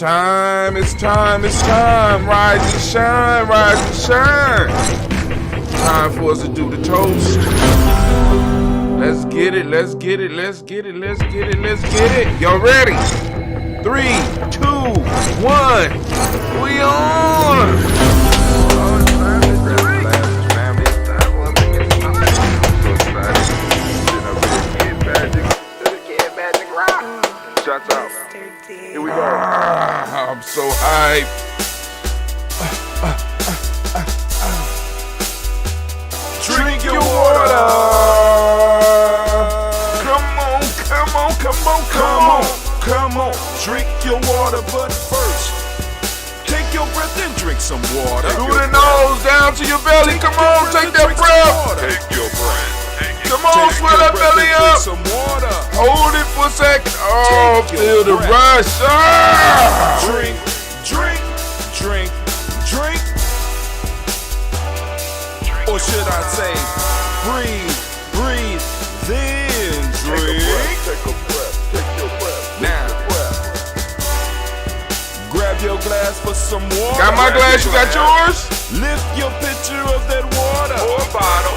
time, it's time, it's time. Rise and shine, rise and shine. Time for us to do the toast. Let's get it, let's get it, let's get it, let's get it, let's get it. Y'all ready? 3, 2, 1. We on. Shots out. Here we go. I'm so hyped. Drink your water. Come on, come on, come on, come on, come on. Drink your water, but first, take your breath and drink some water. Through the nose, down to your belly. Come on, take that breath. Take your breath. Come on, swell that belly up. Some water. Hold it for a second. Oh, feel the rush. Ah! Drink, drink, drink, drink. Or should I say, breathe, breathe, then drink. Take a breath, take your breath. Now, grab your glass for some water. Got my glass, you got yours? Lift your pitcher of that water. Or a bottle.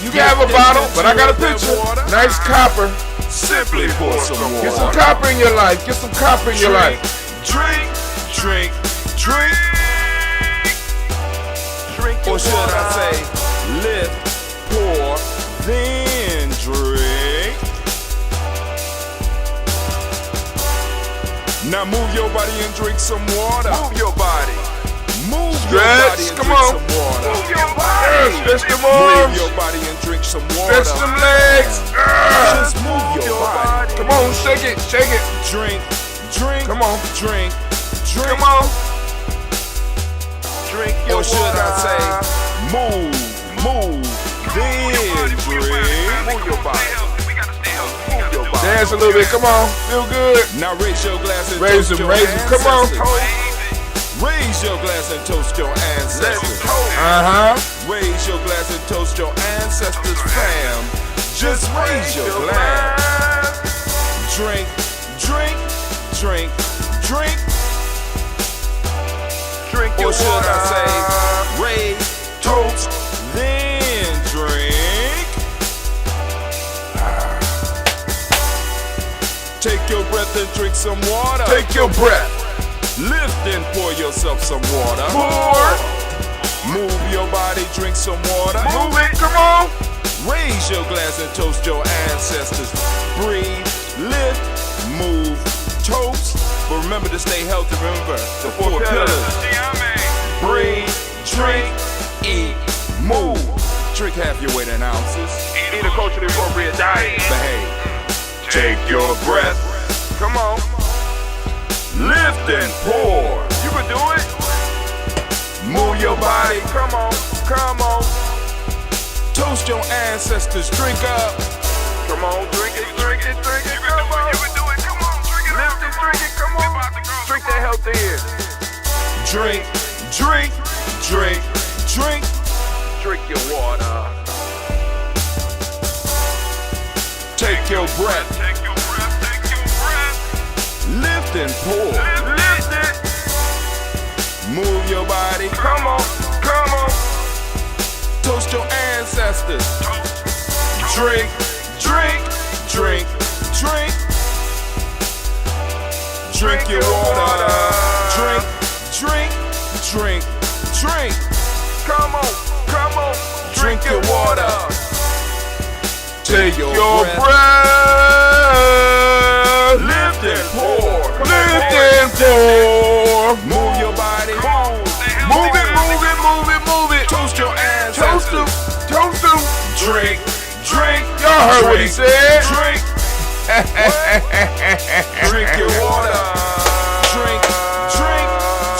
You can have a bottle, but I got a pitcher. Nice copper. Simply pour some water. Get some copper in your life. Get some copper in your life. Drink, drink, drink. Drink. Or should I say, lift, pour, then drink. Now move your body and drink some water. Move your body. Move your body and drink some water. Move your body. Stretch them arms. Move your body and drink some water. Stretch them legs. Just move your body. Come on, shake it, shake it. Drink, drink. Come on, drink, drink. Come on. Drink your water. Or should I say, move, move, then drink. Move your body. Move your body. Dance a little bit. Come on, feel good. Now raise your glass and raise them, raise them. Come on. Raise your glass and toast your ancestors. Raise your glass and toast your ancestors, fam. Just raise your glass. Drink, drink, drink, drink. Drink your water. Or should I say, raise, toast, then drink. Take your breath and drink some water. Take your breath. Lift and pour yourself some water. Pour. Move your body, drink some water. Move it, come on. Raise your glass and toast your ancestors. Breathe, lift, move, toast. But remember to stay healthy. Remember the 4 pillars. Breathe, drink, eat, move. Drink half your weight in ounces. Eat a culturally appropriate diet. Behave. Take your breath. Come on. Lift and pour. You can do it. Move your body. Come on. Come on. Toast your ancestors. Drink up. Come on. Drink it. Drink it. Drink it. Come on. You can do it. Come on. Drink it. Lift and drink it. Come on. Drink that health in. Drink. Drink. Drink. Drink. Drink your water. Take your breath. Take your breath. Take your breath. Lift and pour. Lift it. Move your body. Come on. Come on. Toast your ancestors. Drink. Drink. Drink. Drink. Drink your water. Drink. Drink. Drink. Drink. Come on. Come on. Drink your water. Take your breath. Lift and pour. Lift and pour. Move your body. Move it, move it, move it, move it. Toast your ancestors. Toast them. Toast them. Drink. Drink. Y'all heard what he said. Drink. Drink your water. Drink. Drink.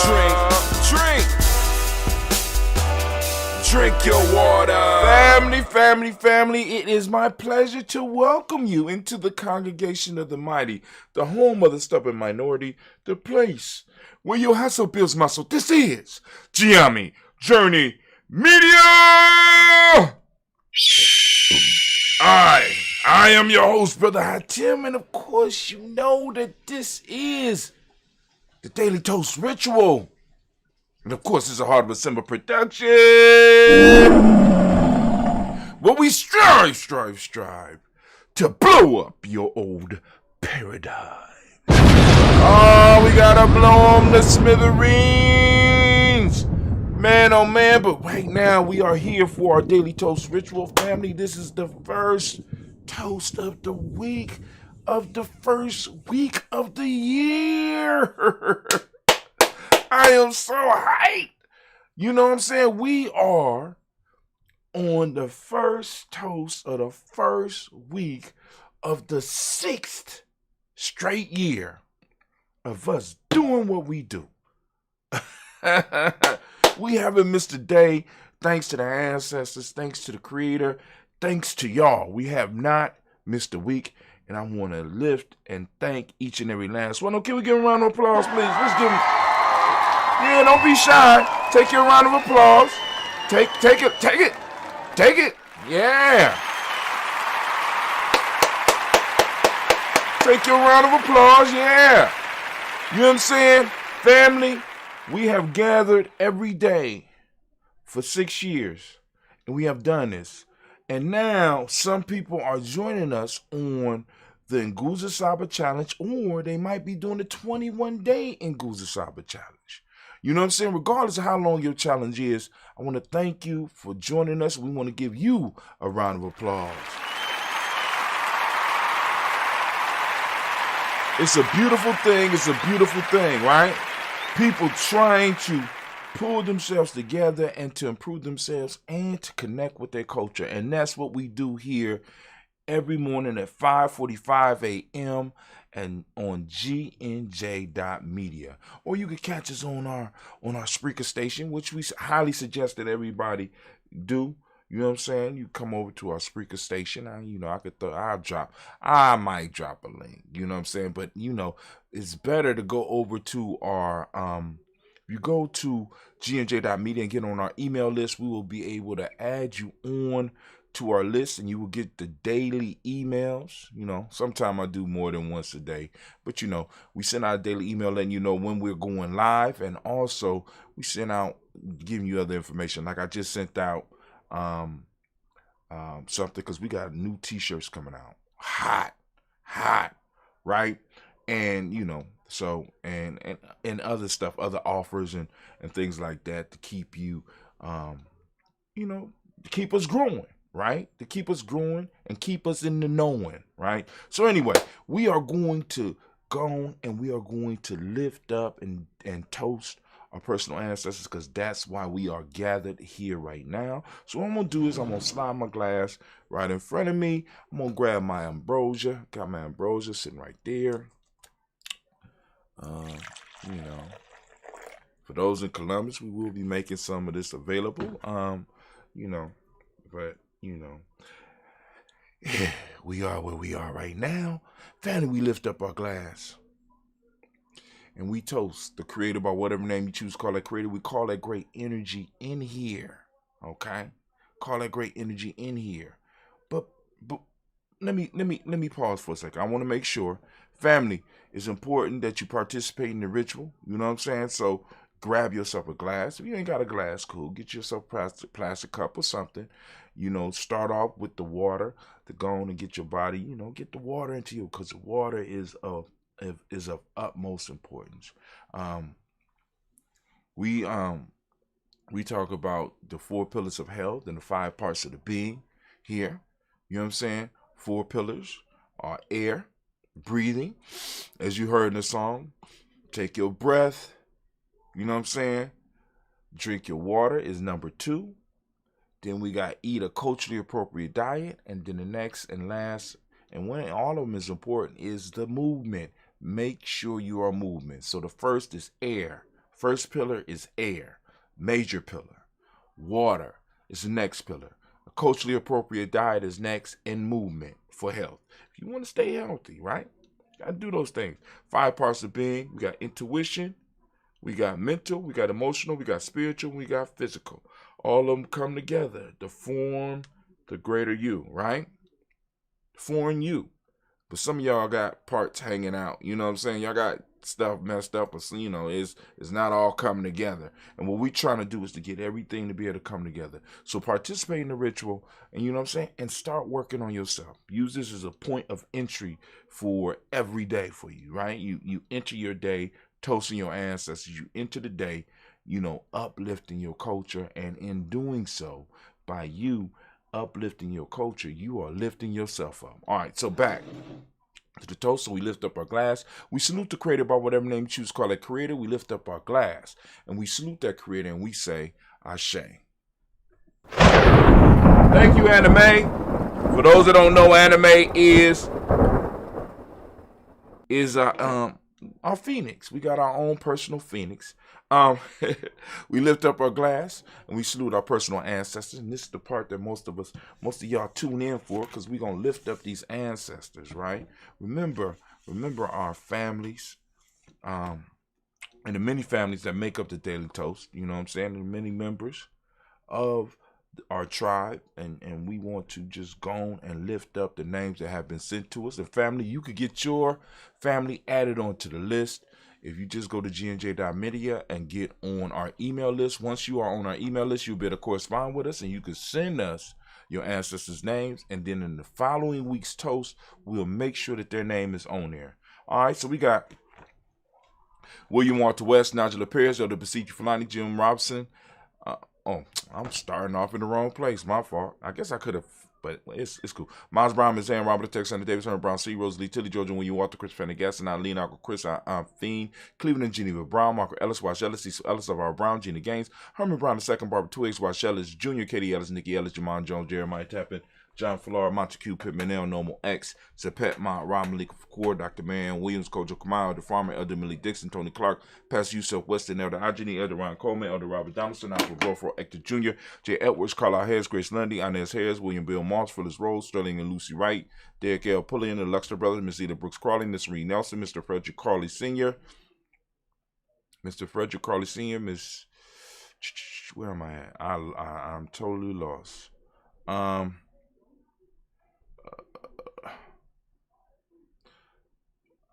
Drink. Drink. Drink your water. Family, family, family, it is my pleasure to welcome you into the congregation of the mighty, the home of the stubborn minority, the place where your hustle builds muscle. This is Giami Journey Media! I am your host, Brother Hatim, and of course you know that this is the Daily Toast Ritual. And of course, it's a Heart of December production. Where we strive to blow up your old paradigm. Oh, we gotta blow them to smithereens. Man, oh man, but right now we are here for our Daily Toast Ritual, family. This is the first toast of the week of the first week of the year. I am so hyped. You know what I'm saying? We are on the first toast of the first week of the 6th straight year of us doing what we do. We haven't missed a day, thanks to the ancestors, thanks to the Creator, thanks to y'all. We have not missed a week, and I want to lift and thank each and every last one. Can we give a round of applause, please? Let's give them. Yeah, don't be shy. Take your round of applause. Take it. Yeah. Take your round of applause. Yeah. You know what I'm saying? Family, we have gathered every day for 6 years, and we have done this. And now some people are joining us on the Nguza Saba Challenge, or they might be doing the 21-day Nguza Saba Challenge. You know what I'm saying? Regardless of how long your challenge is, I want to thank you for joining us. We want to give you a round of applause. It's a beautiful thing. It's a beautiful thing, right? People trying to pull themselves together and to improve themselves and to connect with their culture. And that's what we do here every morning at 5:45 a.m. and on gnj.media. Or you can catch us on our Spreaker station, which we highly suggest that everybody do. You know what I'm saying? You come over to our Spreaker station. I might drop a link. You know what I'm saying? But it's better to go over to our if you go to gnj.media and get on our email list, we will be able to add you on to our list, and you will get the daily emails. Sometimes I do more than once a day, but we send out a daily email letting you know when we're going live, and also we send out giving you other information. Like I just sent out something because we got new t-shirts coming out, hot, right? And so and other stuff, other offers and things like that to keep you to keep us growing. Right? To keep us growing and keep us in the knowing, right? So anyway, we are going to go and we are going to lift up and toast our personal ancestors, because that's why we are gathered here right now. So what I'm going to do is I'm going to slide my glass right in front of me. I'm going to grab my ambrosia. Got my ambrosia sitting right there. For those in Columbus, we will be making some of this available. We are where we are right now. Finally, we lift up our glass and we toast the Creator by whatever name you choose to call that Creator. We call that great energy in here. Okay? Call that great energy in here. But let me pause for a second. I want to make sure, family, it's important that you participate in the ritual. You know what I'm saying? So grab yourself a glass. If you ain't got a glass, cool. Get yourself a plastic cup or something. Start off with the water to go on and get your body, get the water into you, because the water is of utmost importance. We talk about the 4 pillars of health and the 5 parts of the being here. You know what I'm saying? 4 pillars are air, breathing, as you heard in the song. Take your breath. You know what I'm saying? Drink your water is number 2. Then we got eat a culturally appropriate diet. And then the next and last, and when all of them is important, is the movement. Make sure you are moving. So the first is air. First pillar is air. Major pillar. Water is the next pillar. A culturally appropriate diet is next, and movement for health. If you want to stay healthy, right? Gotta do those things. 5 parts of being. We got intuition. We got mental, we got emotional, we got spiritual, we got physical. All of them come together to form the greater you, right? Form you. But some of y'all got parts hanging out. You know what I'm saying? Y'all got stuff messed up, or it's not all coming together. And what we trying to do is to get everything to be able to come together. So participate in the ritual, and you know what I'm saying, and start working on yourself. Use this as a point of entry for every day for you, right? You enter your day toasting your ancestors. You enter the day, uplifting your culture, and in doing so, by you uplifting your culture, you are lifting yourself up. All right, so back to the toast. So we lift up our glass. We salute the creator by whatever name you choose to call it creator. We lift up our glass and we salute that creator and we say, Ashe. Thank you, anime. For those that don't know, anime is our phoenix. We got our own personal phoenix. We lift up our glass and we salute our personal ancestors. And this is the part that most of y'all tune in for, because we're gonna lift up these ancestors, right? Remember our families, and the many families that make up the Daily Toast. You know what I'm saying? The many members of our tribe, and we want to just go on and lift up the names that have been sent to us. And family, you could get your family added onto the list if you just go to gnj.media and get on our email list. Once you are on our email list, you'll be able to correspond with us, and you can send us your ancestors' names, and then in the following week's toast, we'll make sure that their name is on there. All right, so we got William Walter West, Nigel Perez, Elder Basiki Fulani, Jim Robson. I'm starting off in the wrong place. My fault. I guess I could have, but it's cool. Miles Brown, Ms. Ann, Robert Texas, Davis, Herman Brown, C. Rosalie, Tilly, Georgia, William Walter, Chris Fannegas, and Eileen, Uncle Chris, Fiend, Cleveland, and Geneva Brown, Marco Ellis, Wash Ellis, Cecil Ellis of our Brown, Gina Gaines, Herman Brown II, Barbara Twiggs, Wash Ellis, Jr., Katie Ellis, Nikki Ellis, Jamon Jones, Jeremiah Tappan, John Flora, Montague, Pittman, Normal X, Zapet, Mont, Rob Malik, Core, Dr. Marion Williams, Kojo Kamau, The Farmer, Elder Millie Dixon, Tony Clark, Pastor Yusuf Weston, Elder Ajani, Elder Ryan Coleman, Elder Robert Donaldson, Alfred Brofro, Hector Jr., J. Edwards, Carlisle Harris, Grace Lundy, Inez Harris, William Bill Moss, Phyllis Rose, Sterling and Lucy Wright, Derek L. Pullian, the Luxter Brothers, Miss Eda Brooks Crawley, Miss Reed Nelson, Mr. Frederick Carley Sr., Miss, where am I at? I'm totally lost.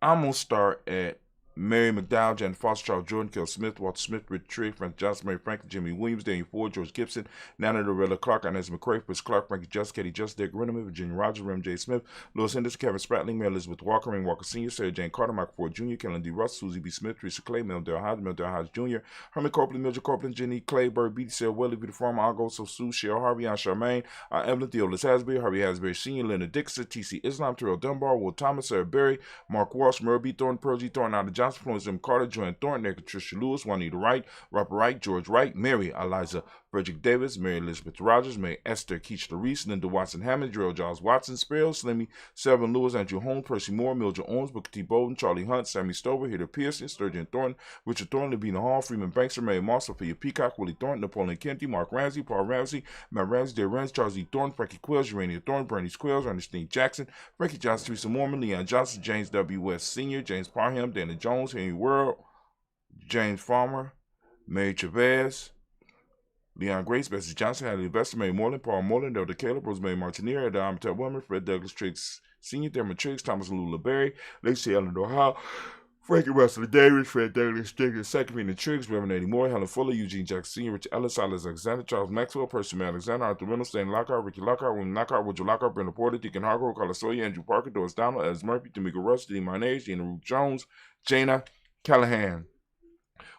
I'm going to start at Mary McDowell, Jan Foster, Charles Jordan, Kel Smith, Walter Smith, Richard Trigg, Frank Johnson, Mary Franklin, Jimmy Williams, Daniel Ford, George Gibson, Nana Loretta Clark, Inez McCrae, Chris Clark, Frankie Just, Katie Just, Dick Rinneman, Virginia Rogers, Rem J. Smith, Louis Henderson, Kevin Spratling, Mary Elizabeth Walker, Ring Walker Sr., Sarah Jane Carter, Michael Ford Jr., Kellen D. Russ, Susie B. Smith, Teresa Clay, Mel Del Hodge Jr., Herman Copeland, Mildred Copeland, Jenny Clay, Bird Beatty, Sarah Welly, Vita Farmer, Argo, So Sue, Cheryl Harvey, Ann Charmaine, Evelyn Theolis Hasbury, Harvey Hasbury Sr., Leonard Dixon, T.C. Islam, Terrell Dunbar, Will Thomas, Sarah Berry, Mark Walsh, Murray B. Thornton, Pearl G. Thornton, Ada Johnson, Florence M. Carter, Joanne Thornton, Patricia Lewis, Juanita Wright, Robert Wright, George Wright, Mary Eliza Frederick Davis, Mary Elizabeth Rogers, Mary Esther Keachler Reese, Linda Watson Hammond, Gerald Giles Watson, Sparrow, Slimmy, Selvin Lewis, Andrew Holmes, Percy Moore, Mildred Owens, Booker T. Bowden, Charlie Hunt, Sammy Stover, Hitter Pearson, Sturgeon Thornton, Richard Thornton, Lavina Hall, Freeman Bankster, Mary Moss, Sophia Peacock, Willie Thornton, Napoleon Kennedy, Mark Ramsey, Paul Ramsey, Matt Ramsey, Dave Renz, Charles E. Thornton, Frankie Quills, Urania Thornton, Bernice Quills, Ernestine Jackson, Frankie Johnson, Teresa Mormon, Leon Johnson, James W. West Sr., James Parham, Dana Jones, Henry World, James Farmer, Mary Chavez, Leon Grace, Bessie Johnson, Hadley Investor, Mary Moreland, Paul Moreland, Elder Caleb, Rosemary Martinier, Elder Amateur Woman, Fred Douglas Triggs Sr., Therma Triggs, Thomas Lula Berry, Lacey Ellen Ohio, Frankie Russell Davis, Fred Douglas Triggs, Secretary Triggs, Reverend Eddie Moore, Helen Fuller, Eugene Jackson Sr., Rich Ellis, Silas Alexander, Charles Maxwell, Percy May Alexander, Arthur Reynolds, Stan Lockhart, Ricky Lockhart, William Lockhart, Woodrow Lockhart, Brenda Porter, Deacon Hargrove, Carlos Sawyer, Andrew Parker, Doris Donald, Ez Murphy, Tamika Russ, Dean Marnage, Gina Ruth Jones, Jana Callahan.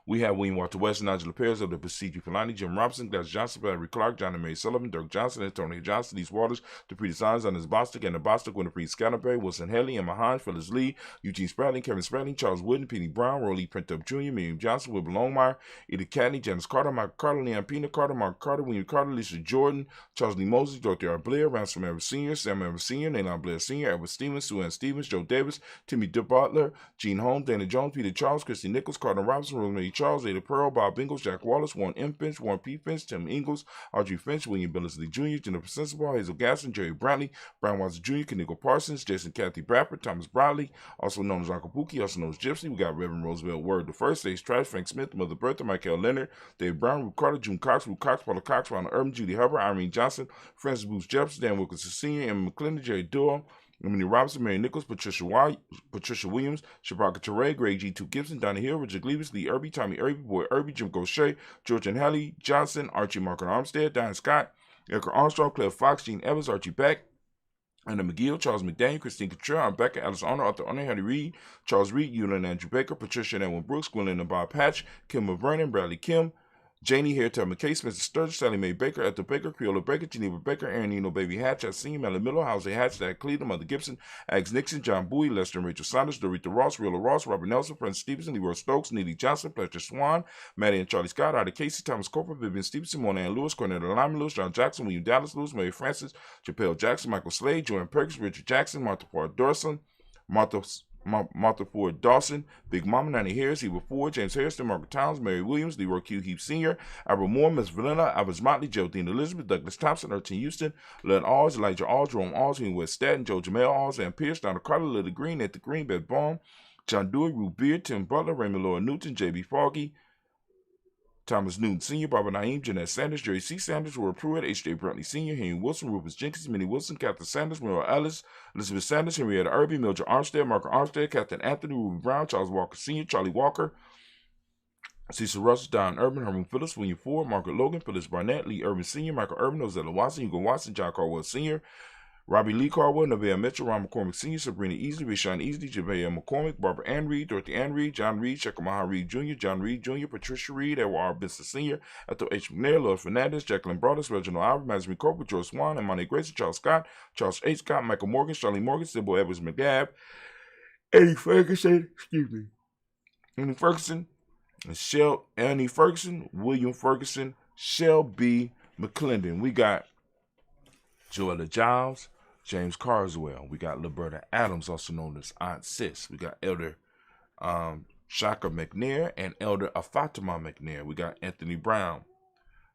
We have William Walter West, Nigel Perez of the Basiki Fulani, Jim Robinson, Glass Johnson, Barry Clark, John and Mary Sullivan, Dirk Johnson, Antonio Johnson, East Waters, Dupree Designs, Anders Bostic, and the Bostic, Winifred Scatterberry, Wilson Haley, Emma Hines, Phyllis Lee, Eugene Spradling, Kevin Spradling, Charles Wooden, Penny Brown, Rolly Printup Jr., Miriam Johnson, Wilbur Longmire, Edie Cadney, Janice Carter, Michael Carter, Leon Pina Carter, Mark Carter, William Carter, Lisa Jordan, Charles Lee Moses, Dorothy R. Blair, Ransom Evans Sr., Sam Evans Sr., Nayland Blair Sr., Edward Stevens, Sue Ann Stevens, Joe Davis, Timmy DeButler, Gene Holmes, Dana Jones, Peter Charles, Christy Nichols, Carter Robinson, Rosemary Charles, Ada Pearl, Bob Ingles, Jack Wallace, Warren M. Finch, Warren P. Finch, Tim Ingles, Audrey Finch, William Billingsley Jr., Jennifer Sensible, Hazel Gasson, Jerry Brantley, Brian Watson Jr., Kanigo Parsons, Jason Kathy Bradford, Thomas Bradley, also known as Uncle Pookie, also known as Gypsy. We got Reverend Roosevelt Word the First, Sage Trash, Frank Smith, Mother Bertha, Michael Leonard, Dave Brown, Ruth Carter, June Cox, Ruth Cox, Paula Cox, Ronald Urban, Judy Hubbard, Irene Johnson, Francis Booth Jefferson, Dan Wilkinson Sr., Emma McClendon, Jerry Doyle, Emily Robinson, Mary Nichols, Patricia Williams, Shabaka Teray, Greg G2 Gibson, Donna Hill, Richard Gleavis, Lee Irby, Tommy Irby, Boy Irby, Jim Gaucher, George and Hallie Johnson, Archie Marker Armstead, Diane Scott, Erica Armstrong, Claire Fox, Gene Evans, Archie Beck, Anna McGill, Charles McDaniel, Christine Cottrell, Rebecca, Alice Arnold, Arthur Arnold, Harry Reed, Charles Reed, Eulin Andrew Baker, Patricia and Edwin Brooks, Gwendolyn and Bob Patch, Kim Vernon, Bradley Kim, Janie Hairtel McCase, Mrs. Sturgis, Sally Mae Baker, Ethel Baker, Creola Baker, Geneva Baker, Aaron Eno Baby Hatch, Senior, Melanie Miller, Howsey Hatch, Dad Cleveland, Mother Gibson, Ags Nixon, John Bowie, Lester and Rachel Saunders, Dorita Ross, Rilla Ross, Robert Nelson, Prince Stevenson, Leroy Stokes, Neely Johnson, Fletcher Swan, Maddie and Charlie Scott, Ida Casey, Thomas Corporal, Vivian Stevenson, Mona Ann Lewis, Cornell Lyman Lewis, John Jackson, William Dallas Lewis, Mary Francis, Chappelle Jackson, Michael Slade, Joanne Perkins, Richard Jackson, Martha Ford Dorson, Martha Ford Dawson, Big Mama, Nanny Harris, Eva Ford, James Harrison, Margaret Towns, Mary Williams, Leroy Q. Heap Sr., Albert Moore, Miss Valena, Albert Motley, Geraldine Elizabeth, Douglas Thompson, Urchin Houston, Lynn Alls, Elijah Alls, Jerome Alls, Wayne West Staten, Joe Jamel Alls, Ann Pierce, Donna Carter, Lily Green, Ed the Green, Beth Baum, John Dewey, Ruth Beard, Tim Butler, Raymond Laura Newton, J.B. Foggy, Thomas Newton Sr., Barbara Naeem, Jeanette Sanders, Jerry C. Sanders, Roy Pruitt, H.J. Brantley Sr., Henry Wilson, Rufus Jenkins, Minnie Wilson, Catherine Sanders, Merle Ellis, Elizabeth Sanders, Henrietta Irby, Mildred Armstead, Margaret Armstead, Captain Anthony, Ruby Brown, Charles Walker Sr., Charlie Walker, Cecil Russell, Don Urban, Herman Phillips, William Ford, Margaret Logan, Phyllis Barnett, Lee Urban Sr., Michael Urban, Ozella Watson, Hugo Watson, John Caldwell Sr., Robbie Lee Caldwell, Nevaeh Mitchell, Ron McCormick Sr., Sabrina Easley, Rashawn Easley, Javea McCormick, Barbara Ann Reed, Dorothy Ann Reed, John Reed, Shekamaha Reed Jr., John Reed Jr., Patricia Reed, Edward R. Benson Sr., Ethel H. McNair, Lloyd Fernandez, Jacqueline Broadus, Reginald Albert, Madison Cope, George Swan, Imani Grayson, Charles Scott, Charles H. Scott, Michael Morgan, Charlie Morgan, Sybil Evans McGab, Annie Ferguson, Annie Ferguson, William Ferguson, Shelby McClendon. We got Joella Giles, James Carswell. We got Liberta Adams, also known as Aunt Sis. We got Elder Shaka McNair and Elder Afatima McNair. We got Anthony Brown,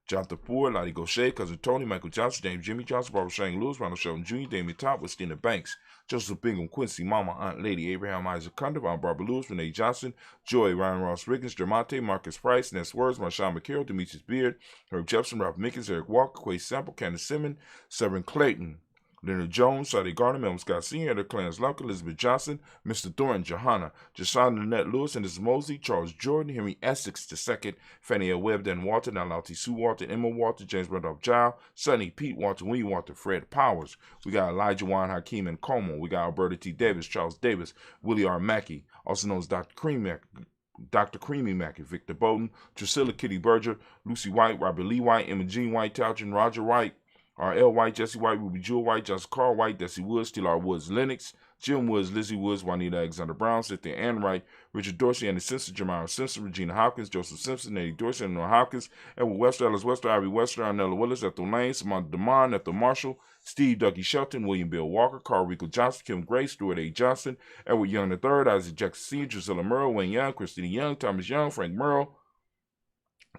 Jonathan Ford, Lottie Gaucher, Cousin Tony, Michael Johnson, James Jimmy Johnson, Barbara Shane Lewis, Ronald Sheldon Jr., Damien Top, Westina Banks, Joseph Bingham, Quincy, Mama, Aunt Lady, Abraham Isaac Cundiff, Aunt Barbara Lewis, Renee Johnson, Joy, Ryan Ross Riggins, Dermonte, Marcus Price, Ness Words, Marshawn McCarroll, Demetrius Beard, Herb Jepson, Ralph Mickens, Eric Walker, Quay Sample, Candace Simmons, Severn Clayton, Leonard Jones, Sade Gardner, Melvin Scott Sr., Edward Clarence Lumpkin, Elizabeth Johnson, Mr. Thornton, Johanna, Josiah Lynette Lewis, and Mrs. Mosley, Charles Jordan, Henry Essex II, Fannie L. Webb, Dan Walter, Nalauti Sue Walter, Emma Walter, James Randolph Giles, Sonny, Pete Walter, William Walter, Fred Powers. We got Elijah Juan Hakeem and Como. We got Alberta T. Davis, Charles Davis, Willie R. Mackey, also known as Dr. Creamy Mackey, Victor Bowden, Drusilla Kitty Berger, Lucy White, Robert Lee White, Emma Jean White, Talchin, Roger White, R.L. White, Jesse White, Ruby Jewel White, Justin Carl White, Desi Woods, T.L.R. Woods, Lennox, Jim Woods, Lizzie Woods, Juanita Alexander Brown, Cynthia Ann Wright, Richard Dorsey, Andy Simpson, Jamara Simpson, Regina Hopkins, Joseph Simpson, Eddie Dorsey, Eleanor Hopkins, Edward Webster, Alice Webster, Ivy Webster, Arnella Willis, Ethel Lane, Samantha DeMond, Ethel Marshall, Steve Dougie Shelton, William Bill Walker, Carl Rico Johnson, Kim Gray, Stuart A. Johnson, Edward Young III, Isaac Jackson Sr., Drusilla Merle, Wayne Young, Christina Young, Thomas Young, Frank Merle,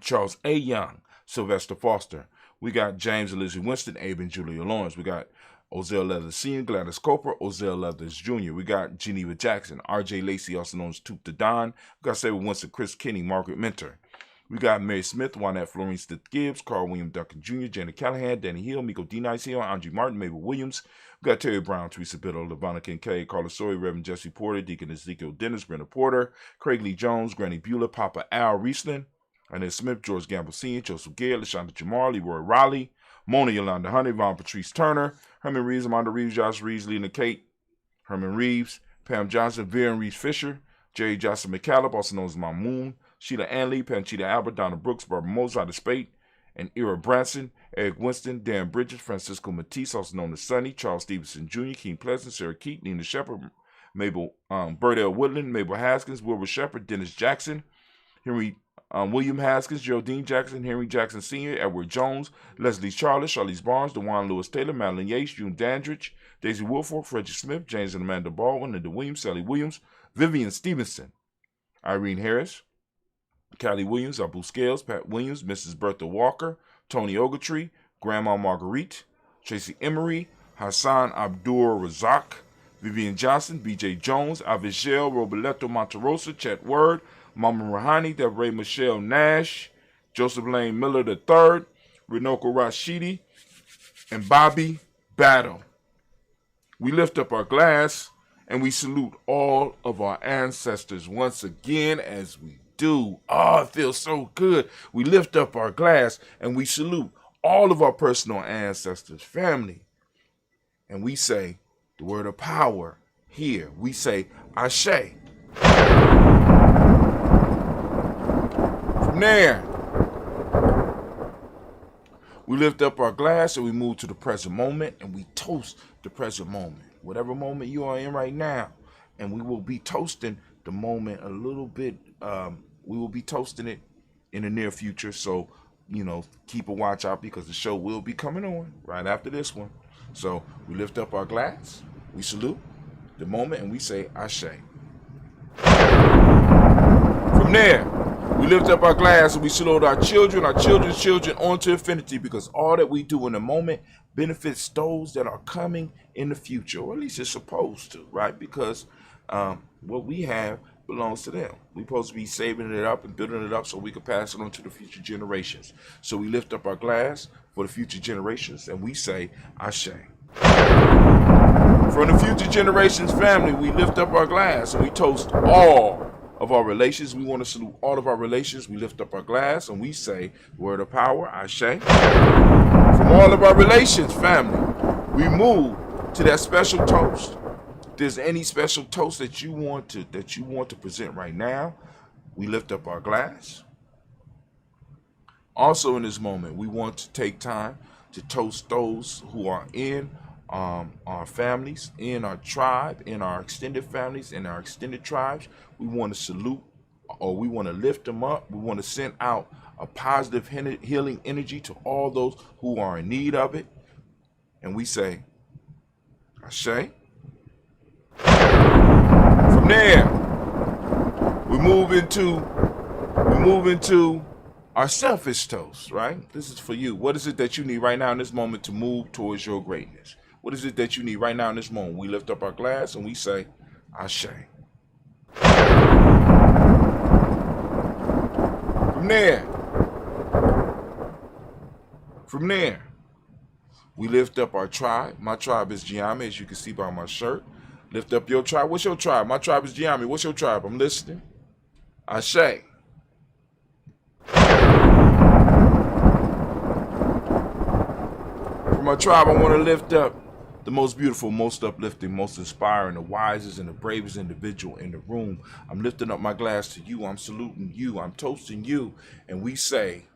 Charles A. Young, Sylvester Foster. We got James and Lizzie Winston, Abe and Julia Lawrence. We got Ozell Leathers Sr., Gladys Coper, Ozell Leathers Jr. We got Geneva Jackson, R.J. Lacey, also known as Toot the Don. We got Sarah Winston, Chris Kinney, Margaret Mentor. We got Mary Smith, Juanette Florence Stith Gibbs, Carl William Duncan Jr., Janet Callahan, Danny Hill, Miko D. Nice Hill, Andre Martin, Mabel Williams. We got Terry Brown, Teresa Biddle, Lavonna Kincaid, Carla Sawyer, Reverend Jesse Porter, Deacon Ezekiel Dennis, Brenda Porter, Craig Lee Jones, Granny Beulah, Papa Al Riesling, Annette Smith, George Gamble Sr., Joseph Gale, LaShonda Jamar, Leroy Raleigh, Mona Yolanda Honey, Von Patrice Turner, Herman Reeves, Amanda Reeves, Josh Reeves, Lena Kate, Herman Reeves, Pam Johnson, Viren Reeves Fisher, Jerry Johnson McCallum, also known as Mamoon, Sheila Anley, Panchita Albert, Donna Brooks, Barbara Mozart Spate, and Ira Branson, Eric Winston, Dan Bridges, Francisco Matisse, also known as Sonny, Charles Stevenson Jr., Keene Pleasant, Sarah Keat, Nina Shepard, Mabel Burdell Woodland, Mabel Haskins, Wilbur Shepard, Dennis Jackson, William Haskins, Geraldine Jackson, Henry Jackson Sr., Edward Jones, Leslie Charles, Charlize Barnes, DeJuan Lewis Taylor, Madeline Yates, June Dandridge, Daisy Wilfork, Frederick Smith, James and Amanda Baldwin, Linda Williams, Sally Williams, Vivian Stevenson, Irene Harris, Callie Williams, Abu Scales, Pat Williams, Mrs. Bertha Walker, Tony Ogletree, Grandma Marguerite, Tracy Emery, Hassan Abdur Razak, Vivian Johnson, B.J. Jones, Avigel Roboleto Monterosa, Chet Word, Mama Rahani, Deborah Michelle Nash, Joseph Lane Miller III, Renoko Rashidi, and Bobby Battle. we lift up our glass and we salute all of our ancestors once again as we do. Oh, it feels so good. We lift up our glass and we salute all of our personal ancestors, family. And we say the word of power here. We say Ashe. From there, we lift up our glass and we move to the present moment and we toast the present moment. Whatever moment you are in right now. And we will be toasting the moment a little bit. We will be toasting it in the near future. So, keep a watch out because the show will be coming on right after this one. So we lift up our glass, we salute the moment, and we say Ashe. From there, we lift up our glass and we salute our children's children onto infinity, because all that we do in the moment benefits those that are coming in the future, or at least it's supposed to, right? Because what we have belongs to them. We're supposed to be saving it up and building it up so we can pass it on to the future generations. So we lift up our glass for the future generations and we say Ashe. From the future generations family, we lift up our glass and we toast all of our relations. We want to salute all of our relations. We lift up our glass and we say word of power, Ashe. From all of our relations family, we move to that special toast. If there's any special toast that you want to present right now, we lift up our glass. Also in this moment, we want to take time to toast those who are in our families, in our tribe, in our extended families, in our extended tribes. We want to salute, or we want to lift them up. We want to send out a positive healing energy to all those who are in need of it. And we say, Ashe. From there, we move into our selfish toast, right? This is for you. What is it that you need right now in this moment to move towards your greatness? What is it that you need right now in this moment? We lift up our glass and we say, Ashe. From there, we lift up our tribe. My tribe is Giami, as you can see by my shirt. Lift up your tribe. What's your tribe? My tribe is Giami. What's your tribe? I'm listening. Ashe. For my tribe, I want to lift up the most beautiful, most uplifting, most inspiring, the wisest and the bravest individual in the room. I'm lifting up my glass to you. I'm saluting you. I'm toasting you. And we say,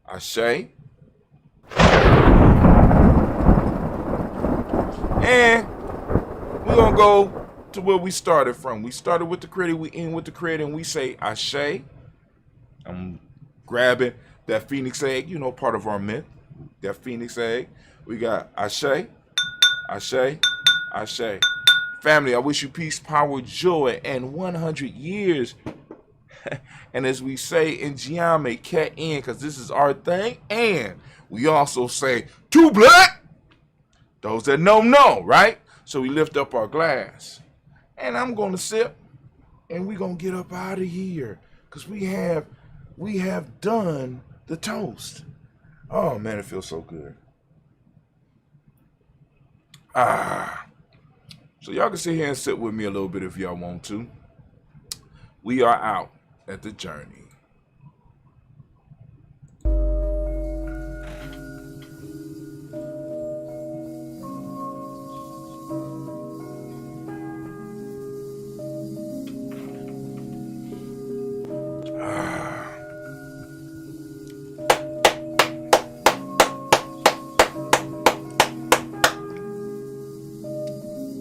Ashe. And we're going to go to where we started from. We started with the creator, we end with the creator, and we say Ashe. I'm grabbing that phoenix egg, part of our myth. That phoenix egg. We got Ashe, Ashe, Ashe. Family, I wish you peace, power, joy, and 100 years. And as we say in Giame, cat in, because this is our thing. And we also say, too black. Those that know, right? So we lift up our glass. And I'm going to sip. And we're going to get up out of here. Because we have done the toast. Oh, man, it feels so good. So y'all can sit here and sit with me a little bit if y'all want to. We are out at the journey.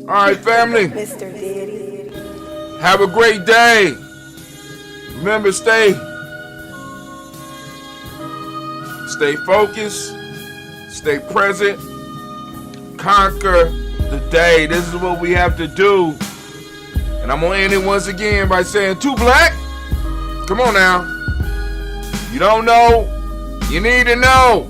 All right, family. Mr. Diddy. Have a great day. Remember, stay focused, stay present, conquer the day. This is what we have to do. And I'm going to end it once again by saying, too black. Come on now. You don't know. You need to know.